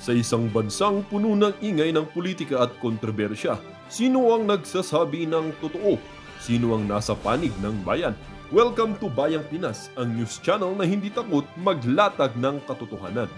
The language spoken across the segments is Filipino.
Sa isang bansang puno ng ingay ng politika at kontrobersya, sino ang nagsasabi ng totoo? Sino ang nasa panig ng bayan? Welcome to Bayang Pinas, ang news channel na hindi takot maglatag ng katotohanan.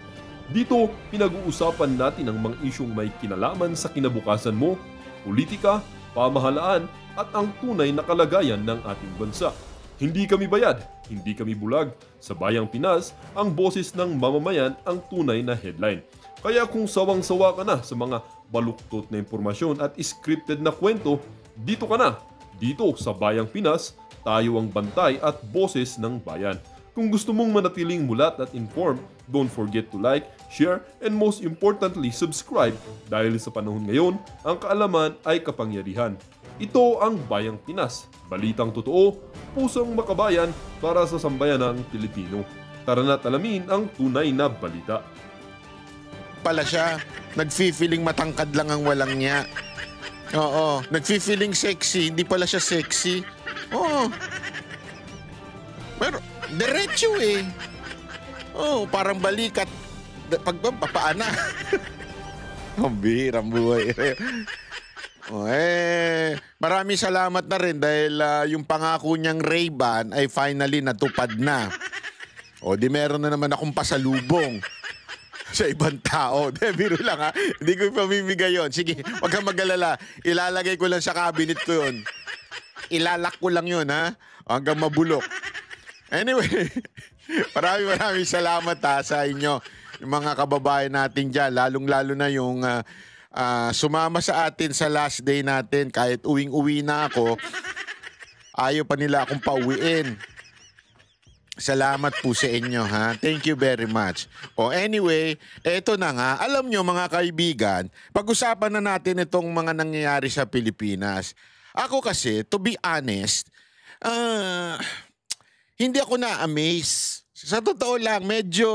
Dito, pinag-uusapan natin ang mga isyong may kinalaman sa kinabukasan mo, politika, pamahalaan at ang tunay na kalagayan ng ating bansa. Hindi kami bayad, hindi kami bulag. Sa Bayang Pinas, ang boses ng mamamayan ang tunay na headline. Kaya kung sawang-sawa ka na sa mga baluktot na impormasyon at scripted na kwento, dito ka na. Dito sa Bayang Pinas, tayo ang bantay at boses ng bayan. Kung gusto mong manatiling mulat at informed, don't forget to like, share, and most importantly, subscribe dahil sa panahon ngayon, ang kaalaman ay kapangyarihan. Ito ang Bayang Pinas, balitang totoo, pusong makabayan para sa sambayanang Pilipino. Tara na't alamin ang tunay na balita. Pala siya, nagfi-feeling matangkad lang ang walang niya. Oo, nagfi-feeling sexy, hindi pala siya sexy. Oo. Pero, diretso eh. Oo, parang balikat. Pagpapaana. Ang bihirang buhay. Maraming salamat na rin dahil yung pangako niyang Ray-Ban ay finally natupad na. O di meron na naman akong pasalubong sa ibang tao. Biro lang ha. Hindi ko pamimigay yun. Sige, wag kang mag-alala. Ilalagay ko lang sa cabinet ko yun. Ilalak ko lang yun ha. Hanggang mabulok. Anyway, maraming salamat ha sa inyo. Yung mga kababayan natin dyan. Lalong-lalo na yung sumama sa atin sa last day natin. Kahit uwing-uwi na ako, ayaw pa nila akong pauwiin. Salamat po sa inyo ha. Thank you very much. Anyway, eto na nga. Alam nyo mga kaibigan, pag-usapan na natin itong mga nangyayari sa Pilipinas. Ako kasi, to be honest, hindi ako na-amaze. Sa totoo lang, medyo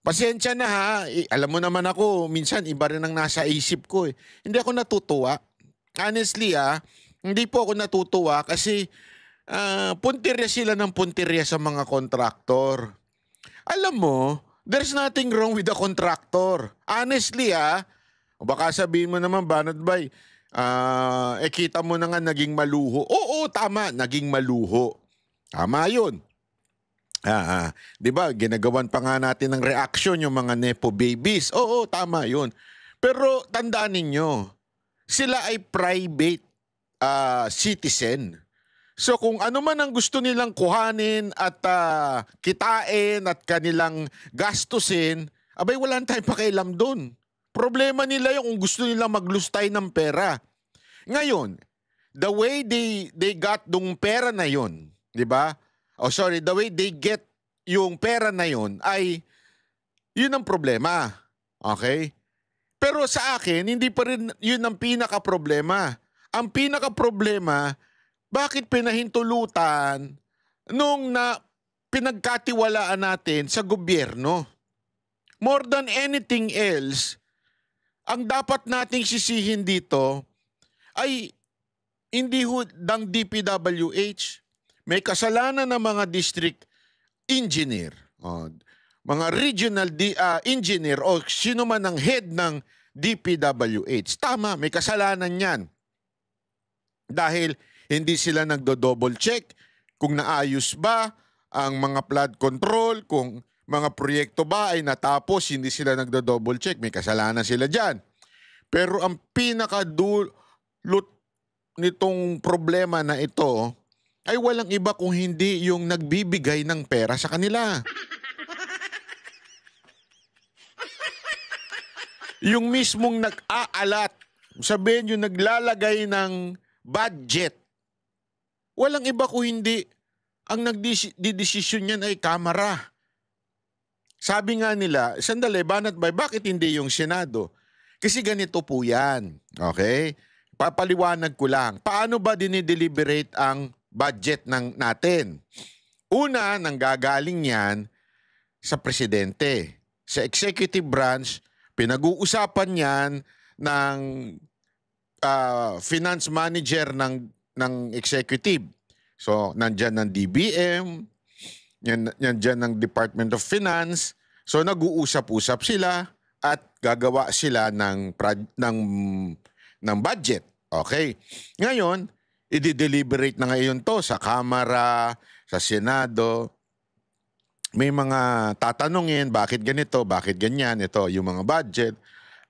pasensya na ha. Alam mo naman ako, minsan iba rin ang nasa isip ko eh. Hindi ako natutuwa. Honestly hindi po ako natutuwa kasi puntirya sila ng puntirya sa mga kontraktor. Alam mo, there's nothing wrong with the contractor. Honestly baka sabihin mo naman, Banat Bay, kita mo na nga naging maluho. Oo, tama, naging maluho. Tama yun. Di ba, ginagawan pa nga natin ng reaction yung mga nepo babies. Oo, tama yun. Pero tandaan ninyo, sila ay private citizen. So kung ano man ang gusto nilang kuhanin at kitain at kanilang gastusin, abay wala tayong pakialam doon. Problema nila yung kung gusto nilang maglustay ng pera. Ngayon, the way they got dung pera na yon, di ba? The way they get yung pera na yon ay yun ang problema. Okay? Pero sa akin, hindi pa rin yun ang pinaka-problema. Ang pinaka-problema, bakit pinahintulutan nung pinagkatiwalaan natin sa gobyerno? More than anything else, ang dapat nating sisihin dito ay hindi ng DPWH. May kasalanan ng mga district engineer, mga regional engineer o sino man ang head ng DPWH. Tama, may kasalanan yan. Dahil hindi sila nagdo-double check kung naayos ba ang mga flood control, kung mga proyekto ba ay natapos, hindi sila nagdo-double check. May kasalanan sila dyan. Pero ang pinakadulot nitong problema na ito ay walang iba kung hindi yung nagbibigay ng pera sa kanila. Yung mismong nag-aalat, sabihin yung naglalagay ng budget, walang iba kung hindi ang nagdidesisyon niyan ay Kamara. Sabi nga nila, sandali, Banat Bay, bakit hindi yung Senado? Kasi ganito po yan. Okay? Papaliwanag ko lang. Paano ba dinideliberate ang budget natin? Una, nanggagaling yan sa presidente. Sa executive branch, pinag-uusapan yan ng finance manager ng executive. So, nandyan ng DBM, nandyan ng Department of Finance. So, nag-uusap-usap sila. at gagawa sila ng budget. Okay? Ngayon, i-deliberate na ngayon to sa Kamara, sa Senado. May mga tatanungin, bakit ganito, bakit ganyan, ito, yung mga budget.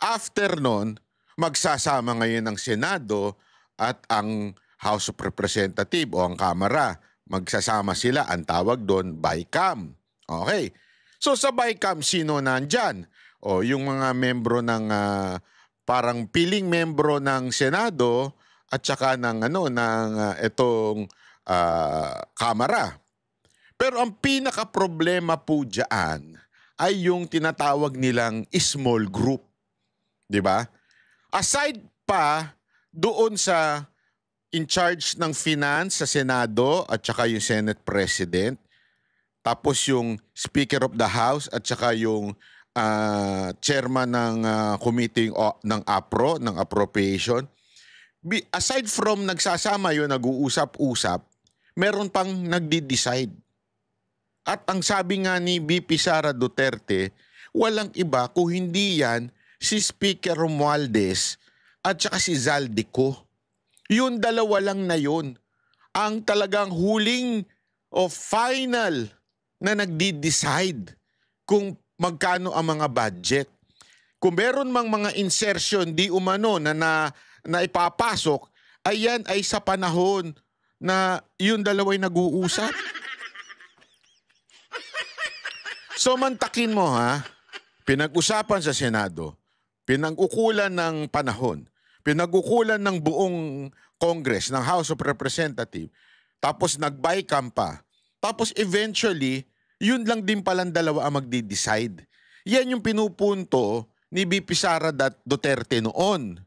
After nun, magsasama ngayon ang Senado at ang House of Representatives o ang Kamara. Magsasama sila, ang tawag doon, BICAM. Okay. So sa BICAM, sino nandyan? O yung mga membro ng, parang piling membro ng Senado at saka ng, itong Kamara. Pero ang pinaka-problema po dyan ay yung tinatawag nilang small group. Diba? Aside pa doon sa in charge ng finance sa Senado at saka yung Senate President, tapos yung Speaker of the House at saka yung chairman ng committee ng APRO, ng appropriation. Aside from nagsasama yun, nag-uusap-usap, meron pang nagdi-decide. At ang sabi nga ni VP Sara Duterte, walang iba kung hindi yan si Speaker Romualdez at saka si Zaldico. Yun dalawa lang na yun ang talagang huling o final na nagdi-decide kung magkano ang mga budget. Kung meron mang mga insertion di umano na ipapasok, ayan ay sa panahon na yun dalawa'y nag-uusap. So mantakin mo ha, pinag-usapan sa Senado, pinag-ukulan ng panahon, pinag-ukulan ng buong Congress, ng House of Representatives, tapos nag-BICAM pa. Tapos eventually, yun lang din palang dalawa ang magdi-decide. Yan yung pinupunto ni VP Sara Duterte noon.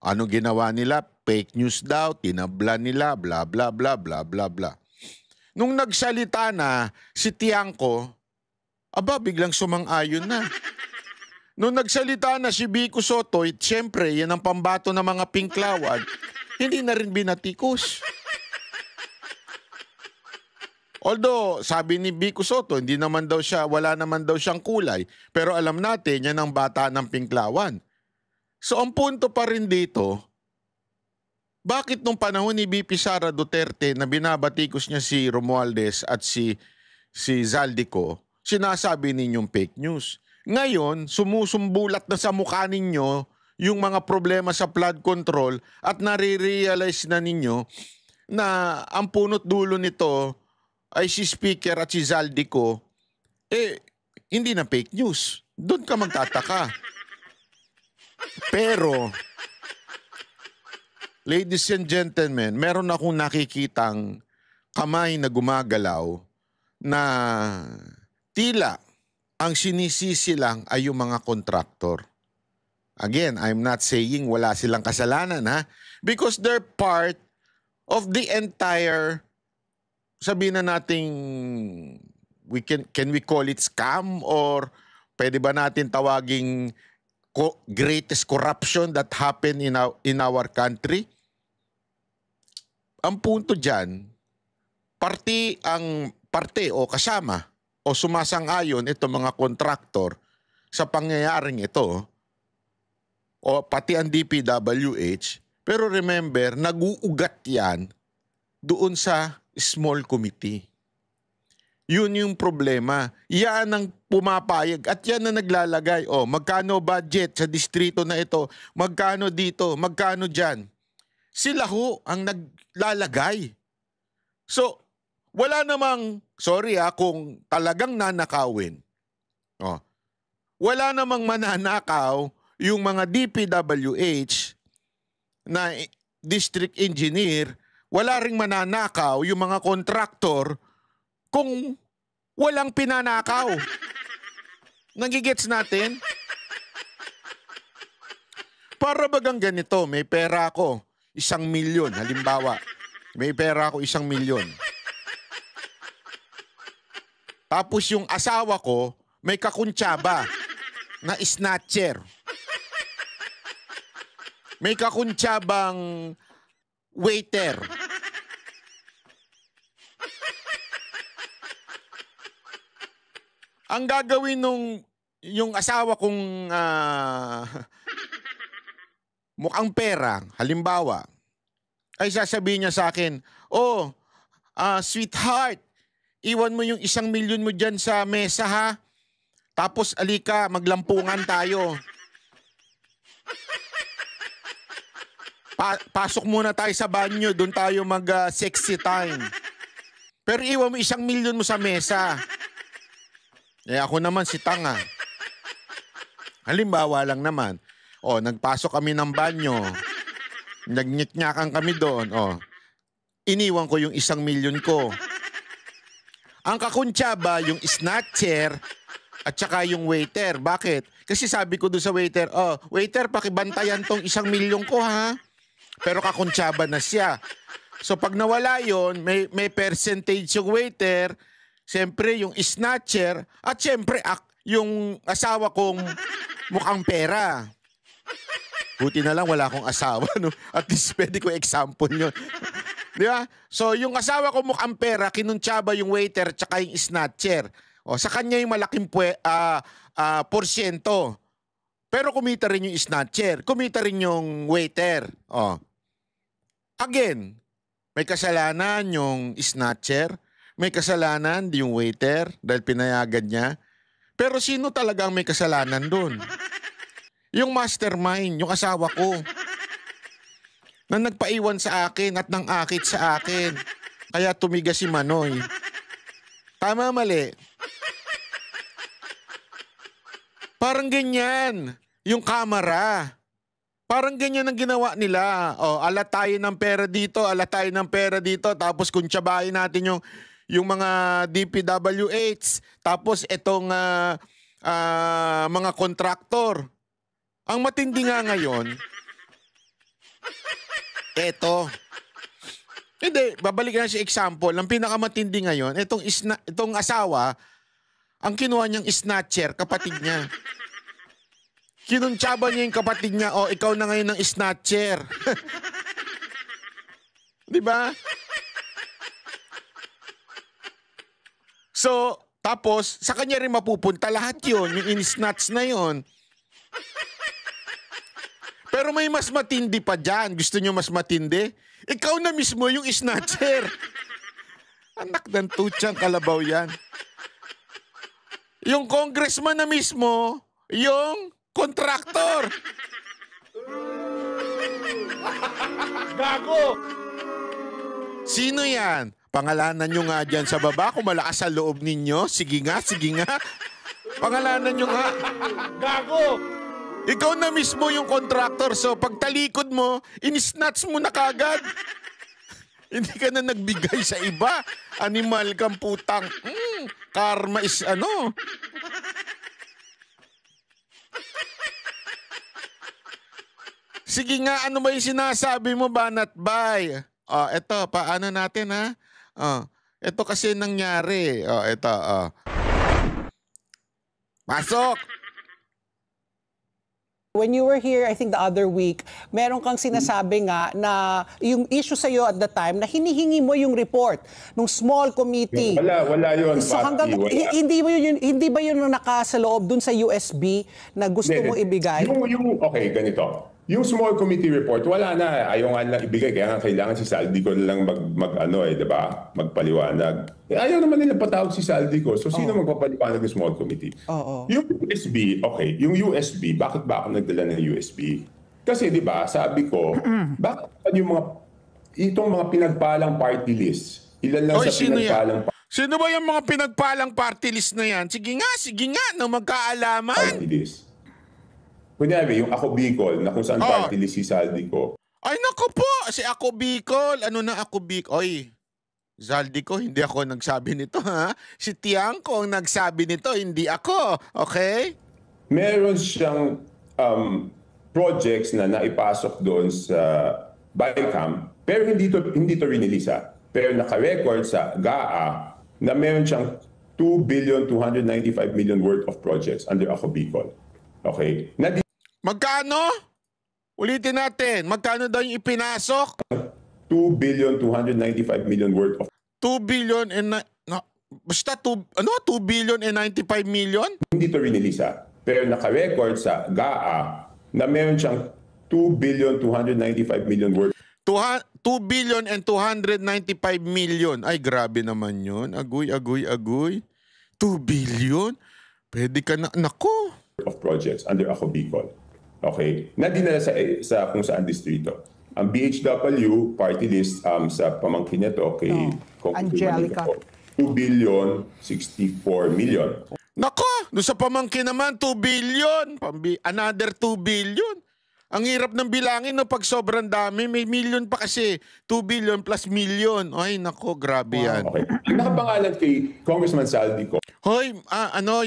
Ano ginawa nila? Fake news daw, tinabla nila, bla bla bla bla bla bla. Nung nagsalita na si Tiangco, aba biglang sumang-ayon na. Nung nagsalita na si Vico Soto, siyempre, yan ang pambato ng mga pinklawan, hindi na rin binatikos. Although, sabi ni Vico Soto, wala naman daw siyang kulay, pero alam natin, yan ang bata ng pinklawan. So, ang punto pa rin dito, bakit nung panahon ni VP Sara Duterte na binabatikos niya si Romualdez at si Zaldico, sinasabi ninyong fake news? Ngayon, sumusumbulat na sa mukha ninyo yung mga problema sa flood control at nare-realize na ninyo na ang punot dulo nito ay si Speaker at si Zaldico, hindi na fake news. Doon ka magtataka. Pero, ladies and gentlemen, meron akong nakikitang kamay na gumagalaw na tila ang sinisisi lang ay yung mga kontraktor. Again, I'm not saying wala silang kasalanan ha, because they're part of the entire, sabihin na nating, can we call it scam, or pwede ba natin tawaging greatest corruption that happened in our country? Ang punto dyan, parte o kasama o sumasang-ayon itong mga kontraktor sa pangyayaring ito, o pati ang DPWH, pero remember, nag-uugat yan doon sa small committee. Yun yung problema. Yan ang pumapayag at yan ang naglalagay. O, magkano budget sa distrito na ito? Magkano dito? Magkano dyan? Sila ho ang naglalagay. So, wala namang, sorry kung talagang nanakawin. O, wala namang mananakaw yung mga DPWH na district engineer, wala ring mananakaw yung mga kontraktor kung walang pinanakaw. Nagigets natin? Para bagang ganito, may pera ako, 1 milyon, halimbawa. May pera ako 1 milyon. Tapos yung asawa ko, may kakuntsaba na snatcher. May kakuntsabang waiter. Ang gagawin nung yung asawa kong mukhang pera, halimbawa, ay sasabihin niya sa akin, oh, sweetheart, iwan mo yung 1,000,000 mo dyan sa mesa ha. Tapos alika, maglampungan tayo. Pasok muna tayo sa banyo, doon tayo mag-sexy time. Pero iwan mo 1,000,000 mo sa mesa. Eh ako naman si tanga. Halimbawa lang naman. Oh, nagpasok kami ng banyo. Nagnyaknyakan kami doon. Oh. Iniwan ko yung 1,000,000 ko. Ang kakuntsaba, yung snatcher at saka yung waiter. Bakit? Kasi sabi ko doon sa waiter, oh, waiter, pakibantayan tong 1,000,000 ko ha. Pero kakuntsaba na siya. So pag nawala yon, may percentage yung waiter, siyempre yung snatcher, at siyempre yung asawa kong mukhang pera. Buti na lang wala akong asawa, no? At least pwede ko example yun. Di ba? So yung asawa ko mukhang pera, kinuntsaba yung waiter tsaka yung snatcher. O, sa kanya yung malaking porsyento. Pero kumita rin yung snatcher, kumita rin yung waiter. O. Again, may kasalanan yung snatcher, may kasalanan yung waiter dahil pinayagan niya. Pero sino talagang may kasalanan doon? Yung mastermind, yung asawa ko, na nagpaiwan sa akin at nang akit sa akin. Kaya tumigas si Manoy. Tama, mali? Parang ganyan, yung kamera. Parang ganyan ang ginawa nila. O, ala tayo ng pera dito, ala tayo ng pera dito. Tapos kung tsabahin natin yung mga DPWH. Tapos itong mga kontraktor. Ang matindi nga ngayon, eto. Hindi, babalikan na sa example. Ang pinakamatindi ngayon, itong asawa, ang kinuha niyang snatcher, kapatid niya. Kinuntsaba niya yung kapatid niya, oh, ikaw na ngayon ng snatcher. Di ba? So, tapos, sa kanya rin mapupunta lahat yun, yung in-snatch na yun. Pero may mas matindi pa dyan. Gusto nyo mas matindi? Ikaw na mismo yung snatcher. Anak ng tutsang kalabaw yan. Yung congressman na mismo, yung kontraktor. Gago! Sino yan? Pangalanan nyo nga dyan sa baba kung malakas sa loob ninyo. Sige nga, sige nga. Pangalanan nyo nga. Gago! Ikaw na mismo yung kontraktor. So pag talikod mo, in-snatch mo na kagad. Hindi ka na nagbigay sa iba. Animal kang putang. Karma is ano. Sige nga, ano ba yung sinasabi mo, Banat Bay? Eto, paano natin ha? Ito kasi nangyari. Ito, Pasok! When you were here, I think the other week, meron kang sinasabi nga na yung issue sa'yo at the time na hinihingi mo yung report ng small committee. Wala yun, So hanggang, hindi ba yun naka sa loob dun sa USB na gusto mo ibigay? Okay, ganito. Yung small committee report, wala na. Ayaw nga lang ibigay. Kaya nga kailangan si Saldico na lang diba? Magpaliwanag. Ayaw naman nila patawag si Saldico. So, sino magpapaliwanag ng small committee? Yung USB, okay. Yung USB, bakit ba ako nagdala ng USB? Kasi, di ba, sabi ko, bakit itong mga pinagpalang party list, ilan lang sa pinagpalang Sino ba yung mga pinagpalang party list na yan? Sige nga, na magkaalaman. Party list. Kunyari, yung Ako Bicol, na kung saan party list si Saldico. Ay, naku po! Si Ako Bicol. Ano na Ako Bicol? Oy, Saldico, hindi ako nagsabi nito, ha? Si Tiangco ang nagsabi nito, hindi ako. Okay? Meron siyang projects na naipasok doon sa BICAM, pero hindi to rinilisa. Pero naka-record sa GAA na meron siyang 2,295,000,000 worth of projects under Ako Bicol. Okay? Magkano? Ulitin natin. Magkano daw yung ipinasok? 2,295,000,000 worth of 2 billion and... basta 2 billion and 95 million? hindi to rinilisa. pero naka-record sa GAA na meron siyang 2,295,000,000 worth 2,295,000,000. Ay, grabe naman yun. Agoy. 2 billion? Pwede ka na. Nako. of projects under Ako Bicol. Okay? Na dinala sa kung saan distrito. Ang BHW party list sa pamangkin niya to kay Angelica. 2,064,000,000. Nako, doon sa pamangkin naman, 2 billion. Another 2 billion. Ang hirap ng bilangin no, pag sobrang dami. May million pa kasi. 2 billion plus million. Ay, nako, grabe yan. Okay. Ang nakapangalan kay Congressman Saldico. Hoy,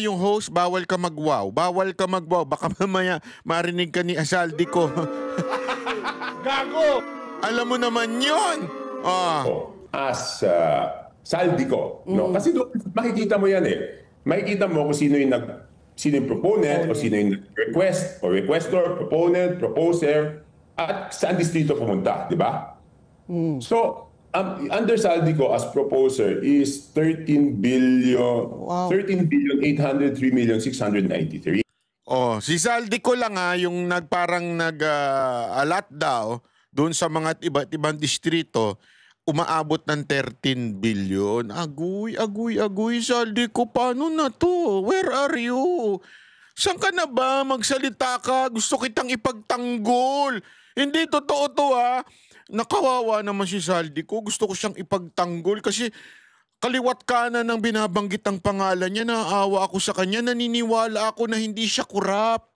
yung host, bawal ka mag-wow. Bawal ka mag-wow. Baka mamaya marinig ka ni Saldico. Gago! Alam mo naman yun. As Saldico. No? Kasi doon, makikita mo yan eh. Makikita mo kung sino yung proponent o sino yung request o requestor, proponent, proposer, at saan distrito pumunta, di ba? So, under Saldico as proposer is 13,803,693. Oh, si Saldico lang yung nag-alat daw doon sa mga iba't ibang distrito, umaabot ng 13 billion. Agoy, Saldico, paano na to? Where are you? Saan ka na ba? Magsalita ka. Gusto kitang ipagtanggol. Hindi totoo to Nakawawa naman si Saldico. Gusto ko siyang ipagtanggol kasi kaliwat kanan ng binabanggit ang pangalan niya. Naawa ako sa kanya. Naniniwala ako na hindi siya kurap.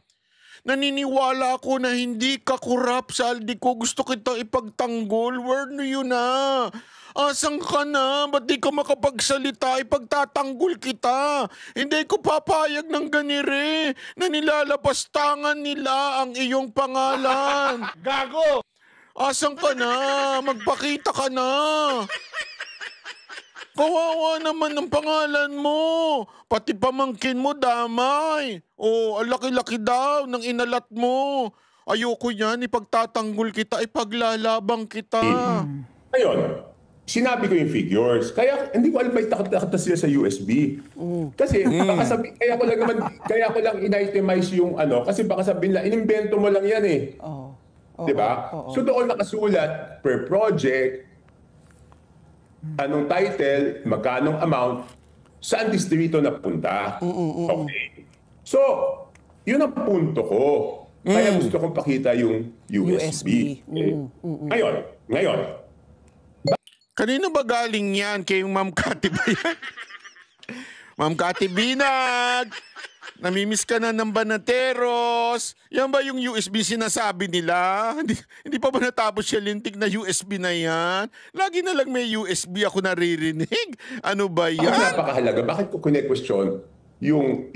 Naniniwala ako na hindi ka kurap, Saldico. Gusto kita ipagtanggol. Where are you na? Asan ka na? Ba't di ka makapagsalita? Ipagtatanggol kita. Hindi ko papayag ng ganire na nilalapastangan nila ang iyong pangalan. Gago! Asan ka na? Magpakita ka na. Kawawa naman ng pangalan mo. Pati pamangkin mo damay. Ang laki-laki daw ng inalat mo. Ayoko yan, ipagtatanggol kita, ipaglalabang kita. Ngayon, sinabi ko yung figures. Kaya hindi ko alam may takot sila sa USB. Kasi baka kaya ko lang in-itemize yung kasi baka sabihin lang, inimbento mo lang yan eh. Di ba? So doon nakasulat per project, anong title, magkanong amount, saan distrito napunta. Okay. So, yun ang punto ko. Kaya gusto kong pakita yung USB. Ngayon. Kanino ba galing yan? Kay Ma'am Cathy ba yan? Ma'am Cathy Binag! Namimiss ka na ng Banateros. Yan ba yung USB sinasabi nila? Hindi pa ba natapos siya lintik na USB na yan? Lagi na lang may USB ako naririnig. Ano ba yan? Napakahalaga. Bakit ko kine-question yung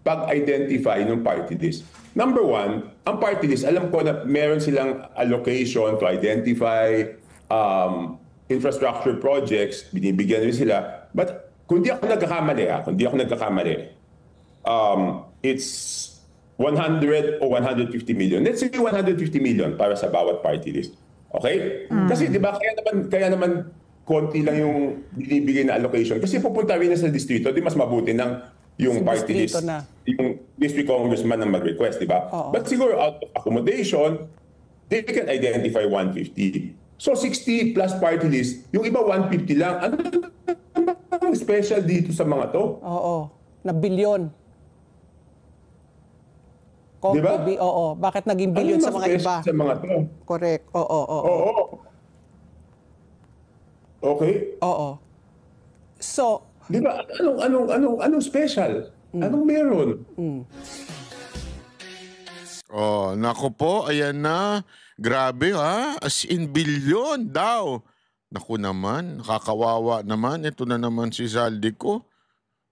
pag-identify ng party list? Number one, ang party list, alam ko na meron silang allocation to identify infrastructure projects. Binibigyan rin sila. But kung di ako nagkakamali, it's 100 o 150 million. Let's say 150 million para sa bawat party list. Okay? Kasi di ba kaya naman konti lang yung binibigay na allocation kasi pupunta rin na sa distrito, di mas mabuti ng yung party list, yung district congressman ang mag-request, di ba? But siguro out of accommodation, they can identify 150. So 60 plus party list, yung iba 150 lang. Ano special dito sa mga to? Na bilyon. Diba? Bakit naging bilyon sa mga iba? Sa mga to? Correct. Okay. So, di ba? Anong special? Anong meron? Nako po, ayan na. Grabe as in bilyon daw. Naku naman, nakakawawa naman. Ito na naman si Saldico.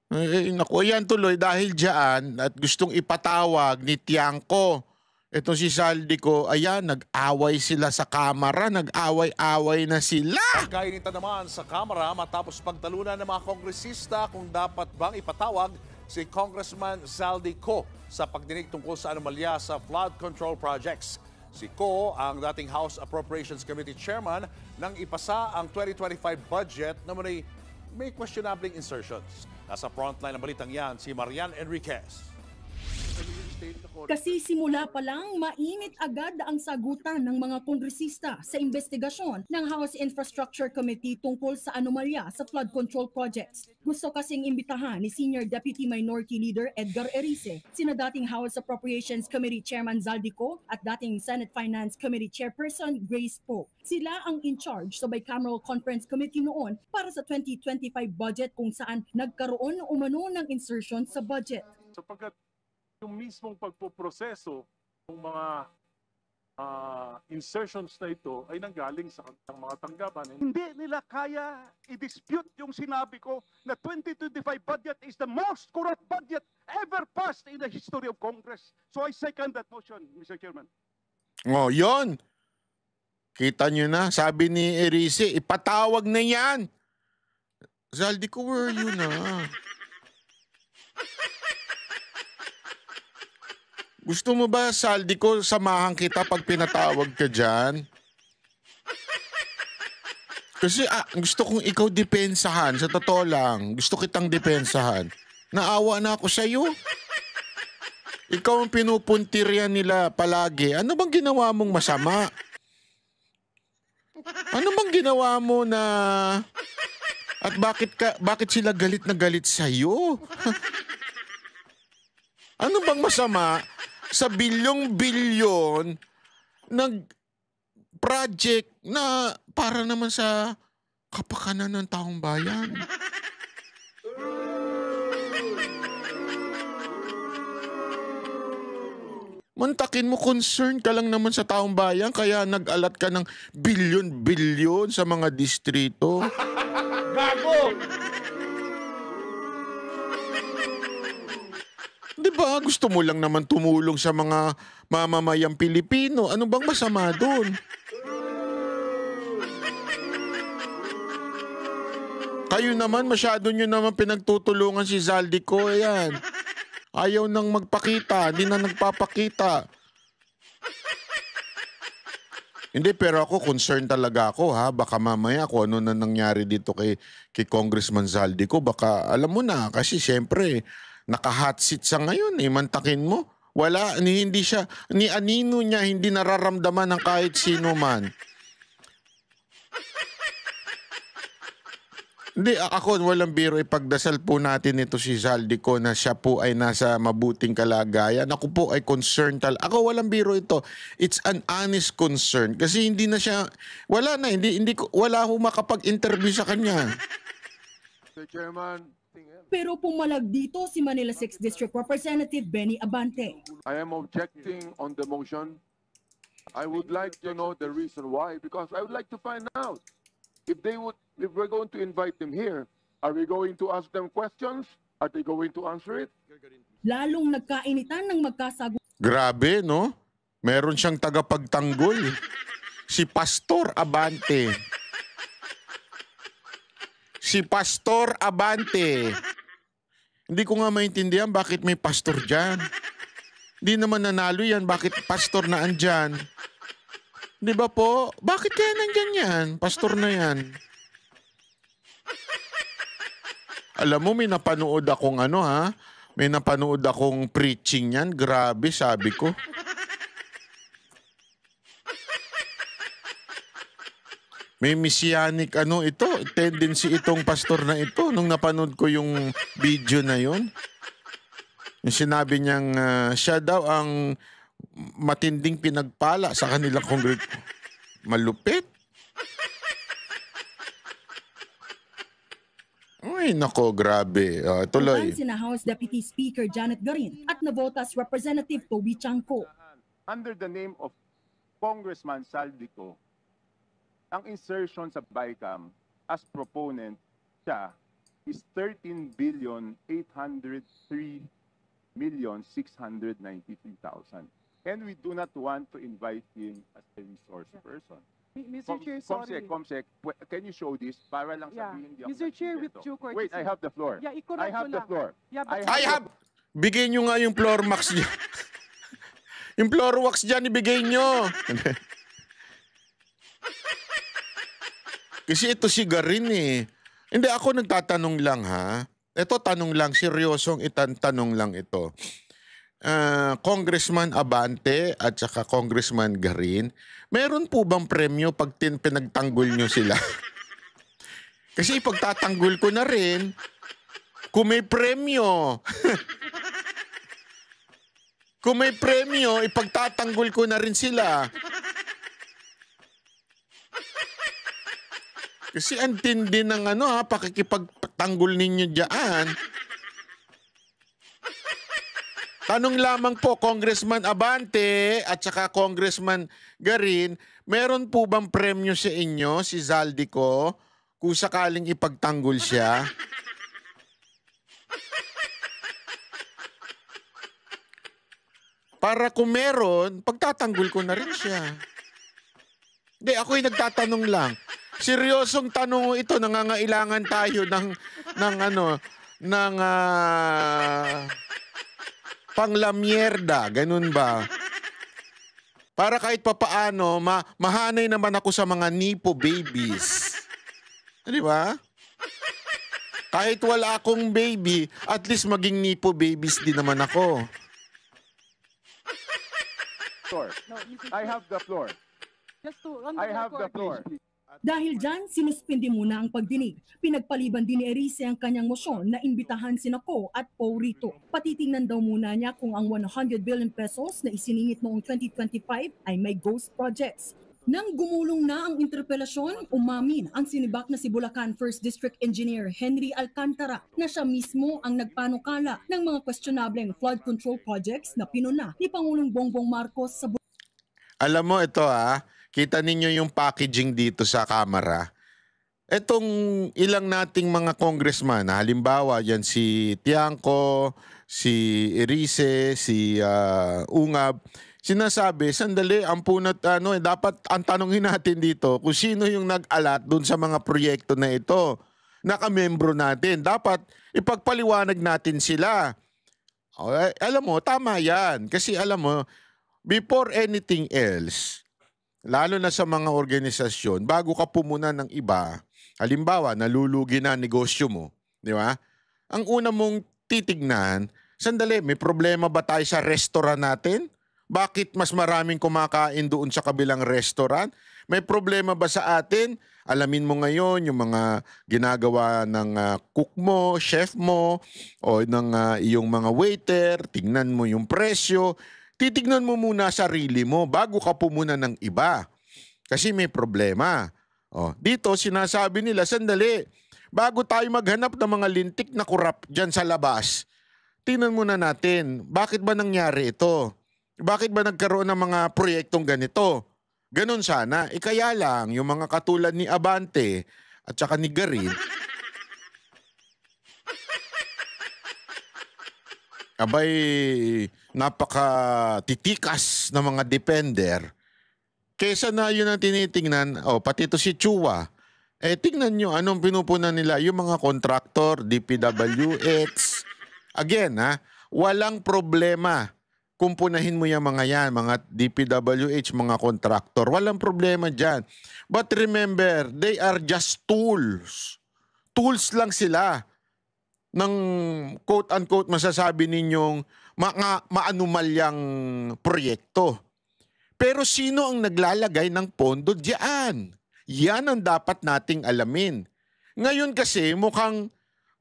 Naku, ayan tuloy dahil dyan at gustong ipatawag ni Tiangco. Ito si Saldico, ayan, nag-away sila sa kamera, nag-away-away na sila. Kainitan naman sa kamera matapos pagtalunan ng mga kongresista kung dapat bang ipatawag si Congressman Saldico sa pagdinig tungkol sa anomalya sa flood control projects. Si Co ang dating House Appropriations Committee Chairman nang ipasa ang 2025 budget na may questionable insertions. Nasa frontline ng balitang yan si Marian Enriquez. Kasi simula pa lang, mainit agad ang sagutan ng mga kongresista sa investigasyon ng House Infrastructure Committee tungkol sa anomalya sa flood control projects. Gusto kasing imbitahan ni Senior Deputy Minority Leader Edgar Erice, sina dating House Appropriations Committee Chairman Zaldico at dating Senate Finance Committee Chairperson Grace Poe. Sila ang in charge sa Bicameral Conference Committee noon para sa 2025 budget kung saan nagkaroon umano ng insertion sa budget. Sapagkat yung mismong pagpoproseso ng mga insertions na ito ay nanggaling sa kanilang mga tanggapan. Hindi nila kaya i-dispute yung sinabi ko na 2025 budget is the most corrupt budget ever passed in the history of Congress. So I second that motion, Mr. Chairman. Oh, yon. Kita nyo na, sabi ni Erice, ipatawag na yan. Zaldico, where are you na? Gusto mo ba, Zaldico, samahan kita pag pinatawag ka dyan? Kasi gusto kong ikaw depensahan, sa totoo lang. Gusto kitang depensahan. Naawa na ako sa'yo. Ikaw ang pinupuntiryan nila palagi. Ano bang ginawa mong masama? Ano bang ginawa mo na... At bakit sila galit na galit sa'yo? Ano bang masama sa bilyong-bilyon ng project na para naman sa kapakanan ng taong bayan? Mantakin mo, concern ka lang naman sa taong bayan kaya nag-alat ka ng bilyon-bilyon sa mga distrito. Gago! Di ba? Gusto mo lang naman tumulong sa mga mamamayang Pilipino. Ano bang masama doon? Kayo naman, masyado nyo naman pinagtutulungan si Zaldico. Ayan. Ayaw nang magpakita. Hindi na nagpapakita. Hindi, pero ako, concerned talaga ako, ha? Baka mamaya kung ano na nangyari dito kay Congressman Zaldico. Baka, alam mo na, kasi siyempre, naka-hot seat sa ngayon, mantakin mo. Wala, hindi siya, ni anino niya, hindi nararamdaman ng kahit sino man. Hindi, ako walang biro, ipagdasal po natin ito si Zaldico na siya po ay nasa mabuting kalagayan. Ako po ay concerned talaga. Ako walang biro ito. It's an honest concern. Kasi hindi na siya, wala na, wala ho makapag-interview sa kanya. Mr. Chairman, Pero pumalag dito si Manila 6th District Representative Benny Abante. I am objecting on the motion. I would like to know the reason why, because I would like to find out if we're going to invite them here, are we going to ask them questions? Are they going to answer it? Lalong nagkainitan ng magkasagutan. Grabe, no? Meron siyang tagapagtanggol. Si Pastor Abante. Si Pastor Abante. Hindi ko nga maintindihan bakit may pastor dyan. Hindi naman nanalo yan. Bakit pastor na andyan? Di ba po? Bakit kaya nandyan yan? Pastor na yan. Alam mo, may napanood akong may napanood akong preaching yan. Grabe, sabi ko. May messianic tendency itong pastor na ito nung napanood ko yung video na yon. Yung sinabi niyang siya daw ang matinding pinagpala sa kanilang malupit. Ay, nako, grabe. Tuloy. Sina House Deputy Speaker Janet Garin at Navotas Representative Toby Chanco. Under the name of Congressman Zaldico, ang insertion sa BICAM as proponent siya is 13,803,693,000. And we do not want to invite him as a resource person. Mr. Chair, sorry. Comsec, can you show this para lang sabihin hindi ako Mr. Chair, with nagsisinto? due courtesy. Wait, I have the floor. Yeah, i-correct I have mo the lang. floor. Yeah, but I have! Bigay nyo nga yung floor max dyan. Yung floor wax dyan, ibigay nyo. Kasi ito si Garin eh. Hindi, ako nagtatanong lang ha. Ito tanong lang, seryosong tanong lang ito. Congressman Abante at saka Congressman Garin, meron po bang premyo pag pinagtanggol nyo sila? Kasi pagtatanggol ko na rin, kung may premyo, ipagtatanggol ko na rin sila. Kasi ang tindi ng pakikipagtanggol ninyo dyan. Tanong lamang po, Congressman Abante at saka Congressman Garin, meron po bang premyo sa inyo, si Zaldico, kung sakaling ipagtanggol siya? Para kung meron, pagtatanggol ko na rin siya. Hindi, ako'y nagtatanong lang. Seryosong tanong ito, nangangailangan tayo ng panglamyerda, ganun ba? Para kahit papaano, mahanay naman ako sa mga nipo babies. Di ba? Kahit wala akong baby, at least maging nipo babies din naman ako. I have the floor. I have the floor. Dahil dyan, sinuspindi muna ang pagdinig. Pinagpaliban din ni Erice ang kanyang mosyon na imbitahan sina Ko at Poe rito. Patitingnan daw muna niya kung ang 100 billion pesos na isiningit noong 2025 ay may ghost projects. Nang gumulong na ang interpelasyon, umamin ang sinibak na si Bulacan 1st District Engineer Henry Alcantara na siya mismo ang nagpanukala ng mga questionableng flood control projects na pinuna ni Pangulong Bongbong Marcos sa Alam mo ito kita ninyo yung packaging dito sa kamera. Etong ilang nating mga congressman, halimbawa yan si Tiangco, si Erice, si Ungab, sinasabi, sandali, ang punat, dapat ang tanongin natin dito kung sino yung nag-alat dun sa mga proyekto na ito. Nakamembro natin. Dapat ipagpaliwanag natin sila. Okay? Alam mo, tama yan. Kasi alam mo, before anything else, lalo na sa mga organisasyon, bago ka pumuna ng iba, halimbawa, nalulugi na negosyo mo, di ba? Ang una mong titignan, sandali, may problema ba tayo sa restaurant natin? Bakit mas maraming kumakain doon sa kabilang restaurant? May problema ba sa atin? Alamin mo ngayon yung mga ginagawa ng cook mo, chef mo, o ng iyong mga waiter, tingnan mo yung presyo. Titignan mo muna sarili mo bago ka pumuna ng iba. Kasi may problema. Dito sinasabi nila, sandali, bago tayo maghanap ng mga lintik na kurap dyan sa labas, tingnan muna natin, bakit ba nangyari ito? Bakit ba nagkaroon ng mga proyektong ganito? Ganon sana. Kaya lang, yung mga katulad ni Abante at saka ni Garin, abay, napaka-titikas ng mga defender. Kesa na yun ang tinitingnan, pati ito si Chua, tingnan nyo anong pinupunan nila, yung mga kontraktor, DPWH. Again, walang problema. Kung punahin mo yung mga yan, mga DPWH, mga kontraktor, walang problema dyan. But remember, they are just tools. Tools lang sila ng quote-unquote masasabi ninyong maanumalyang proyekto. Pero sino ang naglalagay ng pondo diyan? Yan ang dapat nating alamin. Ngayon kasi mukhang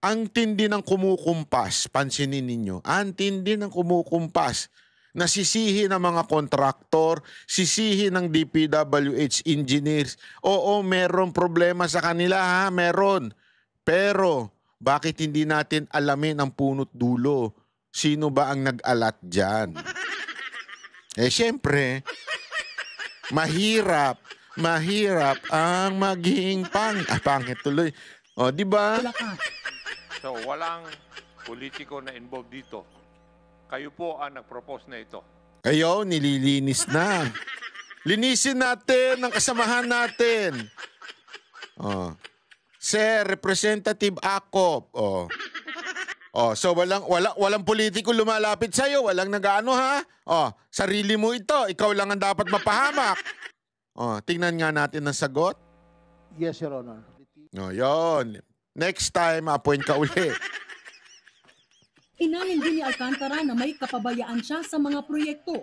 ang tindi ng kumukumpas, pansinin ninyo, ang tindi ng kumukumpas. Nasisihi ng mga kontraktor, sisihi ng DPWH engineers. Oo, meron problema sa kanila meron. Pero bakit hindi natin alamin ang punot dulo? Sino ba ang nag-alat dyan? Siyempre, mahirap ang maging pangit tuloy. Di ba? So, walang politiko na involved dito. Kayo po ang nag-propose na ito. Ayaw, nililinis na. Linisin natin ang kasamahan natin. Sir, Representative Akop. So walang politiko lumalapit sa iyo, walang nag-aano sarili mo ito, ikaw lang ang dapat mapahamak. Tingnan nga natin ang sagot. Yes, Your Honor. Yon. Next time, appoint ka uli. Inamin din ni Alcantara na may kapabayaan siya sa mga proyekto.